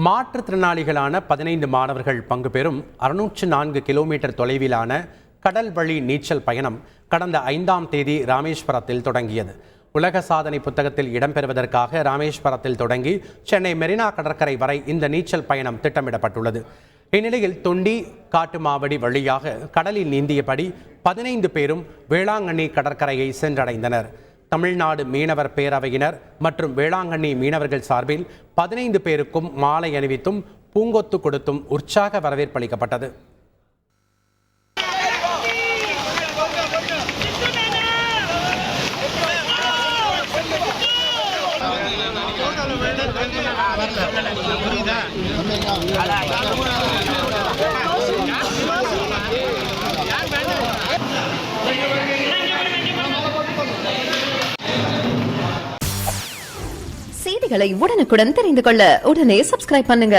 மாற்றுத்திறனாளிகளான 15 மாணவர்கள் பங்கு பெறும் 604 கிலோமீட்டர் தொலைவிலான கடல் வழி நீச்சல் பயணம் கடந்த 5ஆம் தேதி ராமேஸ்வரத்தில் தொடங்கியது. உலக சாதனை புத்தகத்தில் இடம்பெறுவதற்காக ராமேஸ்வரத்தில் தொடங்கி சென்னை மெரினா கடற்கரை வரை இந்த நீச்சல் பயணம் திட்டமிடப்பட்டுள்ளது. இந்நிலையில் தொண்டி காட்டுமாவடி வழியாக கடலில் நீந்தியபடி 15 பேரும் வேளாங்கண்ணி கடற்கரையை சென்றடைந்தனர். தமிழ்நாடு மீனவர் பேரவையினர் மற்றும் வேளாங்கண்ணி மீனவர்கள் சார்பில் 15 பேருக்கும் மாலை அணிவித்தும் பூங்கொத்து கொடுத்தும் உற்சாக வரவேற்பு அளிக்கப்பட்டது. செய்திகளை உடனுக்குடன் தெரிந்து கொள்ள உடனே சப்ஸ்கிரைப் பண்ணுங்க.